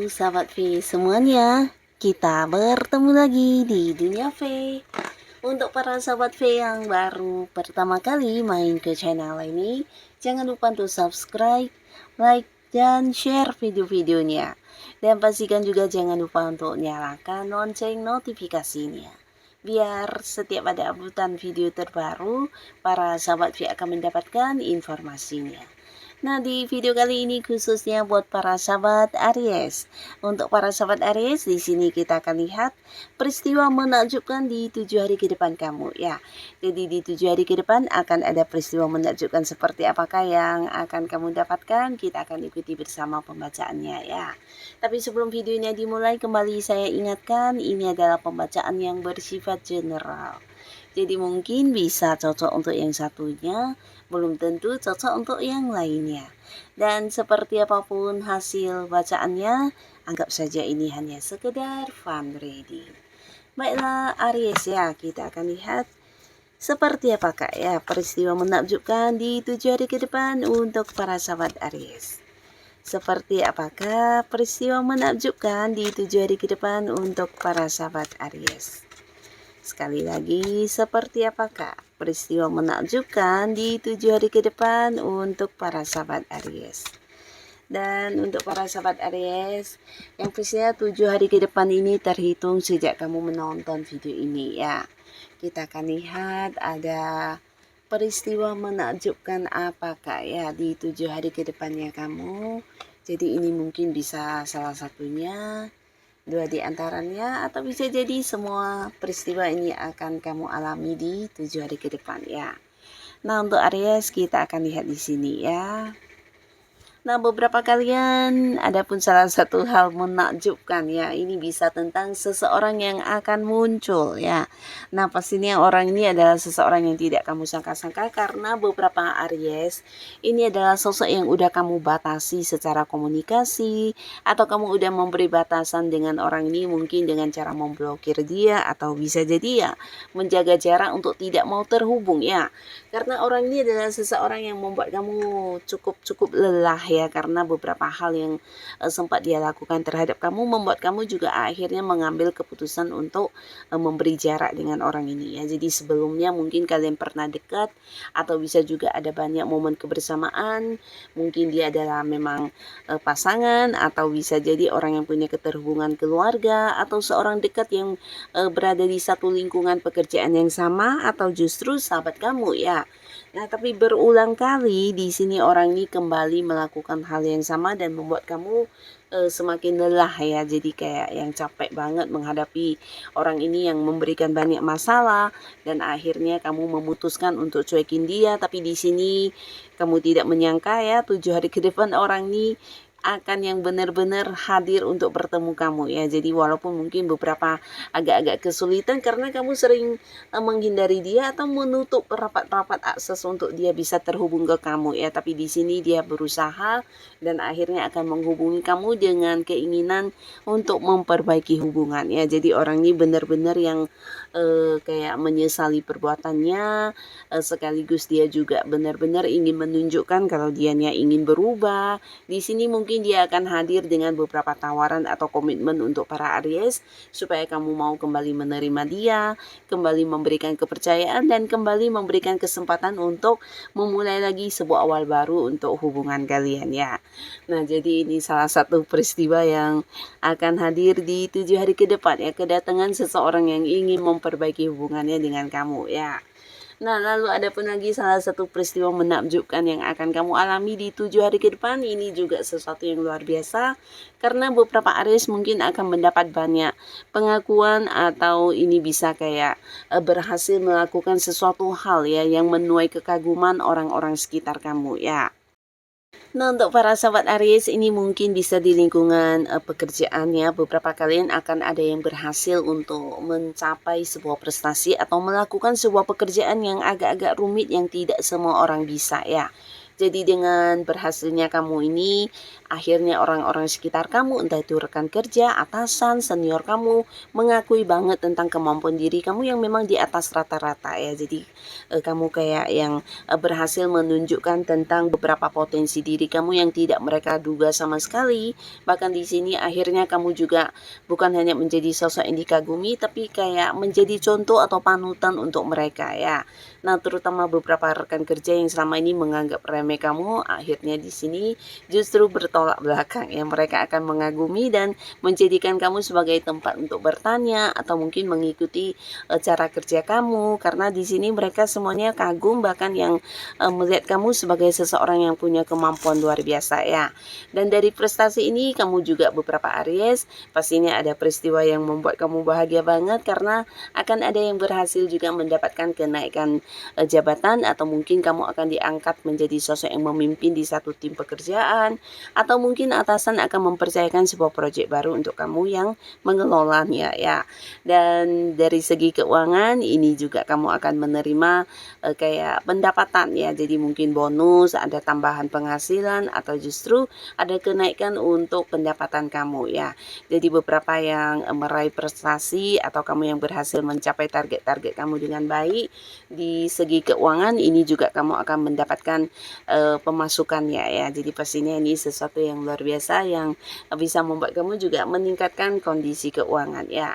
sahabat V semuanya, kita bertemu lagi di Dunia V. Untuk para sahabat V yang baru pertama kali main ke channel ini, jangan lupa untuk subscribe, like, dan share video-videonya. Dan pastikan juga jangan lupa untuk nyalakan lonceng notifikasinya. Biar setiap ada uploadan video terbaru, para sahabat V akan mendapatkan informasinya. Nah, di video kali ini khususnya buat para sahabat Aries. Untuk para sahabat Aries, di sini kita akan lihat peristiwa menakjubkan di 7 hari ke depan kamu ya. Jadi di 7 hari ke depan akan ada peristiwa menakjubkan seperti apakah yang akan kamu dapatkan. Kita akan ikuti bersama pembacaannya ya. Tapi sebelum videonya dimulai, kembali saya ingatkan ini adalah pembacaan yang bersifat general. Jadi mungkin bisa cocok untuk yang satunya, belum tentu cocok untuk yang lainnya. Dan seperti apapun hasil bacaannya, anggap saja ini hanya sekedar fun reading. Baiklah Aries ya, kita akan lihat seperti apakah ya peristiwa menakjubkan di 7 hari ke depan untuk para sahabat Aries. Seperti apakah peristiwa menakjubkan di 7 hari ke depan untuk para sahabat Aries. Sekali lagi, seperti apakah peristiwa menakjubkan di 7 hari ke depan untuk para sahabat Aries. Dan untuk para sahabat Aries, yang pastinya 7 hari ke depan ini terhitung sejak kamu menonton video ini ya. Kita akan lihat ada peristiwa menakjubkan apakah ya di 7 hari ke depannya kamu. Jadi ini mungkin bisa salah satunya, dua di antaranya, atau bisa jadi semua peristiwa ini akan kamu alami di 7 hari ke depan ya. Nah, untuk Aries kita akan lihat di sini ya. Nah, beberapa kalian ada pun salah satu hal menakjubkan ya. Ini bisa tentang seseorang yang akan muncul ya. Nah, pastinya orang ini adalah seseorang yang tidak kamu sangka-sangka karena beberapa Aries ini adalah sosok yang udah kamu batasi secara komunikasi, atau kamu udah memberi batasan dengan orang ini mungkin dengan cara memblokir dia, atau bisa jadi ya menjaga jarak untuk tidak mau terhubung ya. Karena orang ini adalah seseorang yang membuat kamu cukup lelah ya, karena beberapa hal yang sempat dia lakukan terhadap kamu membuat kamu juga akhirnya mengambil keputusan untuk memberi jarak dengan orang ini ya. Jadi sebelumnya mungkin kalian pernah dekat, atau bisa juga ada banyak momen kebersamaan, mungkin dia adalah memang pasangan, atau bisa jadi orang yang punya keterhubungan keluarga, atau seorang dekat yang berada di satu lingkungan pekerjaan yang sama, atau justru sahabat kamu ya. Nah, tapi berulang kali di sini orang ini kembali melakukan hal yang sama dan membuat kamu semakin lelah ya. Jadi kayak yang capek banget menghadapi orang ini yang memberikan banyak masalah, dan akhirnya kamu memutuskan untuk cuekin dia. Tapi di sini kamu tidak menyangka ya, 7 hari ke depan orang ini akan yang benar-benar hadir untuk bertemu kamu ya. Jadi walaupun mungkin beberapa agak-agak kesulitan karena kamu sering menghindari dia atau menutup rapat-rapat akses untuk dia bisa terhubung ke kamu ya, tapi di sini dia berusaha dan akhirnya akan menghubungi kamu dengan keinginan untuk memperbaiki hubungan ya. Jadi orang ini benar-benar yang kayak menyesali perbuatannya, sekaligus dia juga benar-benar ingin menunjukkan kalau dianya ingin berubah. Di sini mungkin dia akan hadir dengan beberapa tawaran atau komitmen untuk para Aries supaya kamu mau kembali menerima dia, kembali memberikan kepercayaan, dan kembali memberikan kesempatan untuk memulai lagi sebuah awal baru untuk hubungan kalian ya. Nah, jadi ini salah satu peristiwa yang akan hadir di 7 hari ke depan ya, kedatangan seseorang yang ingin memperbaiki hubungannya dengan kamu ya. Nah, lalu ada pun lagi salah satu peristiwa menakjubkan yang akan kamu alami di 7 hari ke depan. Ini juga sesuatu yang luar biasa, karena beberapa Aries mungkin akan mendapat banyak pengakuan, atau ini bisa kayak berhasil melakukan sesuatu hal ya yang menuai kekaguman orang-orang sekitar kamu ya. Nah, untuk para sahabat Aries ini mungkin bisa di lingkungan pekerjaan ya. Beberapa kalian akan ada yang berhasil untuk mencapai sebuah prestasi atau melakukan sebuah pekerjaan yang agak-agak rumit yang tidak semua orang bisa ya. Jadi dengan berhasilnya kamu ini, akhirnya orang-orang sekitar kamu, entah itu rekan kerja, atasan, senior kamu, mengakui banget tentang kemampuan diri kamu yang memang di atas rata-rata ya. Jadi kamu kayak yang berhasil menunjukkan tentang beberapa potensi diri kamu yang tidak mereka duga sama sekali. Bahkan di sini akhirnya kamu juga bukan hanya menjadi sosok yang dikagumi, tapi kayak menjadi contoh atau panutan untuk mereka ya. Nah, terutama beberapa rekan kerja yang selama ini menganggap remeh kamu, akhirnya di sini justru bertolak belakang ya. Mereka akan mengagumi dan menjadikan kamu sebagai tempat untuk bertanya atau mungkin mengikuti cara kerja kamu, karena di sini mereka semuanya kagum, bahkan yang melihat kamu sebagai seseorang yang punya kemampuan luar biasa ya. Dan dari prestasi ini kamu juga beberapa Aries pastinya ada peristiwa yang membuat kamu bahagia banget, karena akan ada yang berhasil juga mendapatkan kenaikan jabatan, atau mungkin kamu akan diangkat menjadi sosok yang memimpin di satu tim pekerjaan, atau mungkin atasan akan mempercayakan sebuah proyek baru untuk kamu yang mengelolanya ya. Dan dari segi keuangan ini juga kamu akan menerima kayak pendapatan ya, jadi mungkin bonus, ada tambahan penghasilan, atau justru ada kenaikan untuk pendapatan kamu ya. Jadi beberapa yang meraih prestasi atau kamu yang berhasil mencapai target-target kamu dengan baik, di segi keuangan ini juga kamu akan mendapatkan pemasukannya ya. Jadi pastinya ini sesuatu yang luar biasa yang bisa membuat kamu juga meningkatkan kondisi keuangan ya.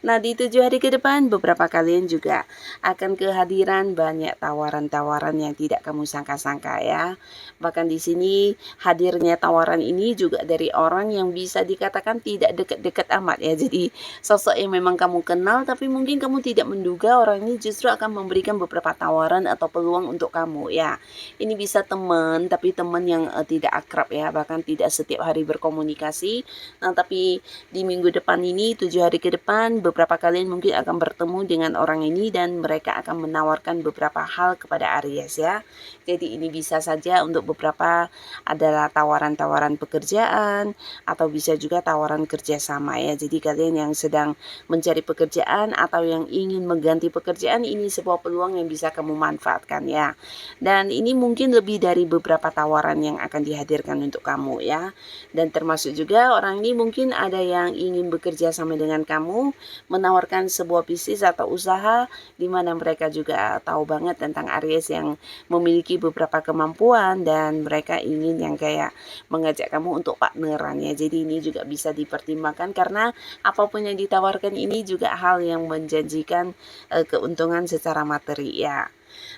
Nah, di 7 hari ke depan beberapa kalian juga akan kehadiran banyak tawaran-tawaran yang tidak kamu sangka-sangka ya. Bahkan di sini hadirnya tawaran ini juga dari orang yang bisa dikatakan tidak dekat-dekat amat ya. Jadi sosok yang memang kamu kenal, tapi mungkin kamu tidak menduga orang ini justru akan memberikan beberapa tawaran atau peluang untuk kamu ya. Ini bisa teman, tapi teman yang tidak akrab ya, bahkan tidak setiap hari berkomunikasi. Nah, tapi di minggu depan ini, 7 hari ke depan, beberapa kalian mungkin akan bertemu dengan orang ini dan mereka akan menawarkan beberapa hal kepada Aries ya. Jadi ini bisa saja untuk beberapa adalah tawaran-tawaran pekerjaan, atau bisa juga tawaran kerjasama ya. Jadi kalian yang sedang mencari pekerjaan atau yang ingin mengganti pekerjaan, ini sebuah peluang yang bisa kamu manfaatkan ya. Dan ini mungkin lebih dari beberapa tawaran yang akan dihadirkan untuk kamu ya. Dan termasuk juga orang ini mungkin ada yang ingin bekerja sama dengan kamu, menawarkan sebuah bisnis atau usaha di mana mereka juga tahu banget tentang Aries yang memiliki beberapa kemampuan, dan mereka ingin yang kayak mengajak kamu untuk partneran ya. Jadi ini juga bisa dipertimbangkan, karena apapun yang ditawarkan ini juga hal yang menjanjikan keuntungan secara materi ya.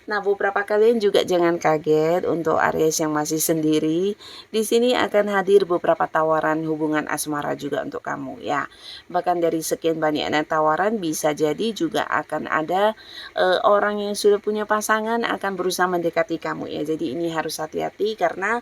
Nah, beberapa kalian juga jangan kaget untuk Aries yang masih sendiri. Di sini akan hadir beberapa tawaran hubungan asmara juga untuk kamu ya. Bahkan dari sekian banyaknya tawaran, bisa jadi juga akan ada orang yang sudah punya pasangan akan berusaha mendekati kamu ya. Jadi ini harus hati-hati, karena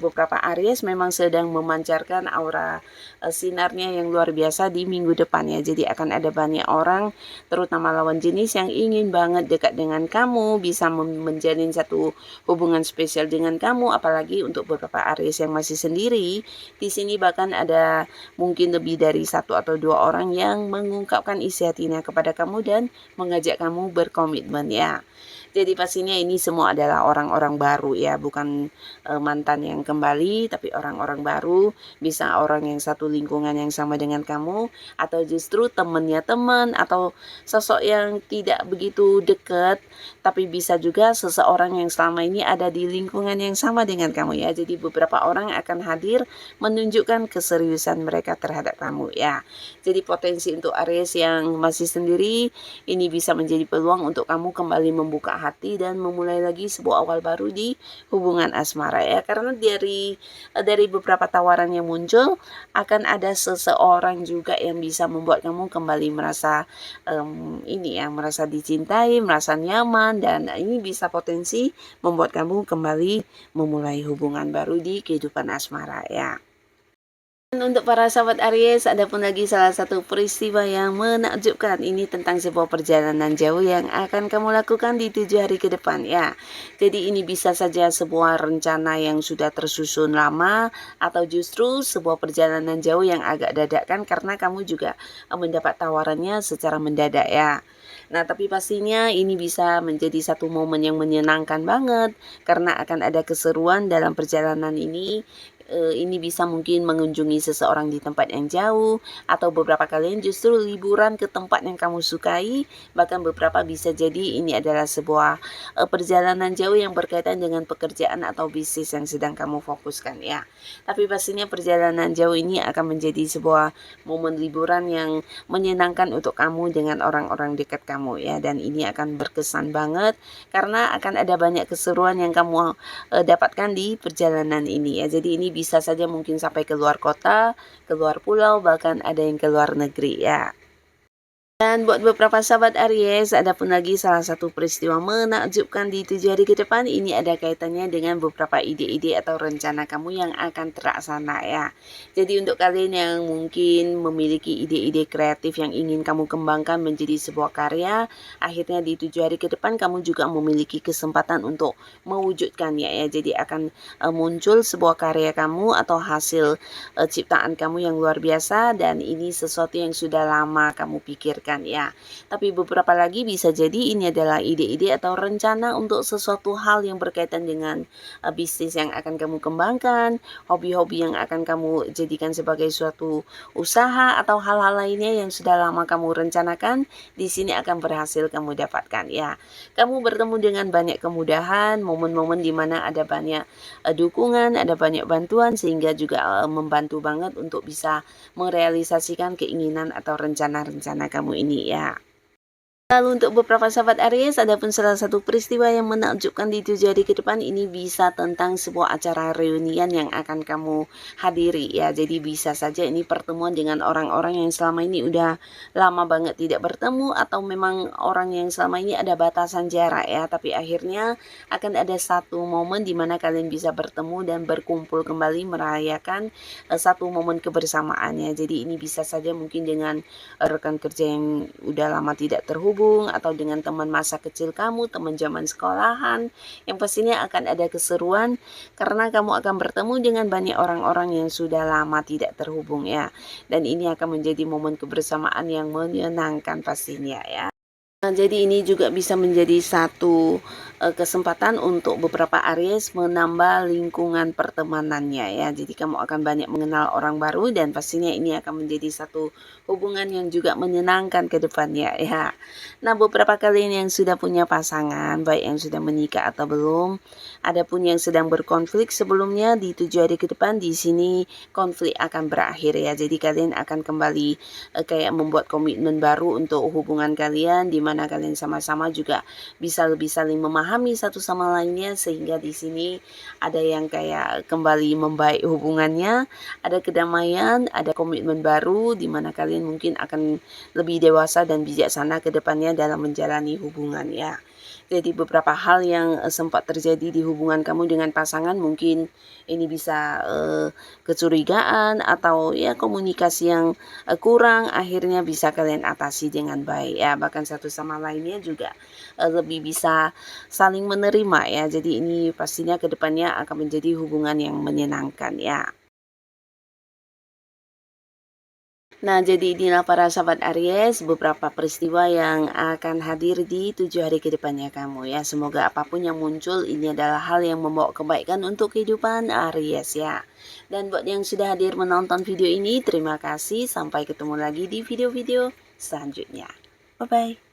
beberapa Aries memang sedang memancarkan aura sinarnya yang luar biasa di minggu depan ya. Jadi akan ada banyak orang, terutama lawan jenis, yang ingin banget dekat dengan kamu, bisa menjalin satu hubungan spesial dengan kamu. Apalagi untuk beberapa Aries yang masih sendiri, di sini bahkan ada mungkin lebih dari satu atau dua orang yang mengungkapkan isi hatinya kepada kamu dan mengajak kamu berkomitmen ya. Jadi pastinya ini semua adalah orang-orang baru ya, bukan mantan yang kembali, tapi orang-orang baru, bisa orang yang satu lingkungan yang sama dengan kamu, atau justru temannya teman, atau sosok yang tidak begitu dekat, tapi bisa juga seseorang yang selama ini ada di lingkungan yang sama dengan kamu ya. Jadi beberapa orang akan hadir menunjukkan keseriusan mereka terhadap kamu ya. Jadi potensi untuk Aries yang masih sendiri ini bisa menjadi peluang untuk kamu kembali membuka hati dan memulai lagi sebuah awal baru di hubungan asmara ya. Karena dari beberapa tawaran yang muncul, akan ada seseorang juga yang bisa membuat kamu kembali merasa ini ya, merasa dicintai, merasa nyaman, dan ini bisa potensi membuat kamu kembali memulai hubungan baru di kehidupan asmara ya. Dan untuk para sahabat Aries, ada pun lagi salah satu peristiwa yang menakjubkan. Ini tentang sebuah perjalanan jauh yang akan kamu lakukan di 7 hari ke depan ya. Jadi ini bisa saja sebuah rencana yang sudah tersusun lama, atau justru sebuah perjalanan jauh yang agak dadakan karena kamu juga mendapat tawarannya secara mendadak ya. Nah, tapi pastinya ini bisa menjadi satu momen yang menyenangkan banget karena akan ada keseruan dalam perjalanan ini. Ini bisa mungkin mengunjungi seseorang di tempat yang jauh, atau beberapa kalian justru liburan ke tempat yang kamu sukai, bahkan beberapa bisa jadi ini adalah sebuah perjalanan jauh yang berkaitan dengan pekerjaan atau bisnis yang sedang kamu fokuskan ya. Tapi pastinya perjalanan jauh ini akan menjadi sebuah momen liburan yang menyenangkan untuk kamu dengan orang-orang dekat kamu ya, dan ini akan berkesan banget karena akan ada banyak keseruan yang kamu dapatkan di perjalanan ini ya. Jadi ini bisa saja mungkin sampai ke luar kota, ke luar pulau, bahkan ada yang ke luar negeri ya. Dan buat beberapa sahabat Aries, ada pun lagi salah satu peristiwa menakjubkan di 7 hari ke depan. Ini ada kaitannya dengan beberapa ide-ide atau rencana kamu yang akan terlaksana ya. Jadi untuk kalian yang mungkin memiliki ide-ide kreatif yang ingin kamu kembangkan menjadi sebuah karya, akhirnya di 7 hari ke depan kamu juga memiliki kesempatan untuk mewujudkannya ya. Jadi akan muncul sebuah karya kamu atau hasil ciptaan kamu yang luar biasa, dan ini sesuatu yang sudah lama kamu pikirkan ya. Tapi beberapa lagi bisa jadi ini adalah ide-ide atau rencana untuk sesuatu hal yang berkaitan dengan bisnis yang akan kamu kembangkan, hobi-hobi yang akan kamu jadikan sebagai suatu usaha, atau hal-hal lainnya yang sudah lama kamu rencanakan, di sini akan berhasil kamu dapatkan ya. Kamu bertemu dengan banyak kemudahan, momen-momen di mana ada banyak dukungan, ada banyak bantuan, sehingga juga membantu banget untuk bisa merealisasikan keinginan atau rencana-rencana kamu ini ya. Lalu untuk beberapa sahabat Aries, ada pun salah satu peristiwa yang menakjubkan di 7 hari ke depan. Ini bisa tentang sebuah acara reunian yang akan kamu hadiri ya. Jadi bisa saja ini pertemuan dengan orang-orang yang selama ini udah lama banget tidak bertemu, atau memang orang yang selama ini ada batasan jarak ya. Tapi akhirnya akan ada satu momen di mana kalian bisa bertemu dan berkumpul kembali merayakan satu momen kebersamaannya. Jadi ini bisa saja mungkin dengan rekan kerja yang udah lama tidak terhubung, atau dengan teman masa kecil kamu, teman zaman sekolahan. Yang pastinya akan ada keseruan karena kamu akan bertemu dengan banyak orang-orang yang sudah lama tidak terhubung ya. Dan ini akan menjadi momen kebersamaan yang menyenangkan pastinya ya. Nah, jadi ini juga bisa menjadi satu kesempatan untuk beberapa Aries menambah lingkungan pertemanannya ya. Jadi kamu akan banyak mengenal orang baru, dan pastinya ini akan menjadi satu hubungan yang juga menyenangkan ke depannya ya. Nah, beberapa kalian yang sudah punya pasangan, baik yang sudah menikah atau belum, ada pun yang sedang berkonflik sebelumnya, di 7 hari ke depan di sini konflik akan berakhir ya. Jadi kalian akan kembali kayak membuat komitmen baru untuk hubungan kalian, di mana kalian sama-sama juga bisa lebih saling memahami satu sama lainnya, sehingga di sini ada yang kayak kembali membaik hubungannya, ada kedamaian, ada komitmen baru di mana kalian mungkin akan lebih dewasa dan bijaksana ke depannya dalam menjalani hubungan ya. Jadi beberapa hal yang sempat terjadi di hubungan kamu dengan pasangan, mungkin ini bisa kecurigaan atau ya komunikasi yang kurang, akhirnya bisa kalian atasi dengan baik ya. Bahkan satu sama lainnya juga lebih bisa saling menerima ya. Jadi ini pastinya kedepannya akan menjadi hubungan yang menyenangkan ya. Nah, jadi inilah para sahabat Aries, beberapa peristiwa yang akan hadir di 7 hari ke depannya kamu ya. Semoga apapun yang muncul, ini adalah hal yang membawa kebaikan untuk kehidupan Aries ya. Dan buat yang sudah hadir menonton video ini, terima kasih. Sampai ketemu lagi di video-video selanjutnya. Bye-bye.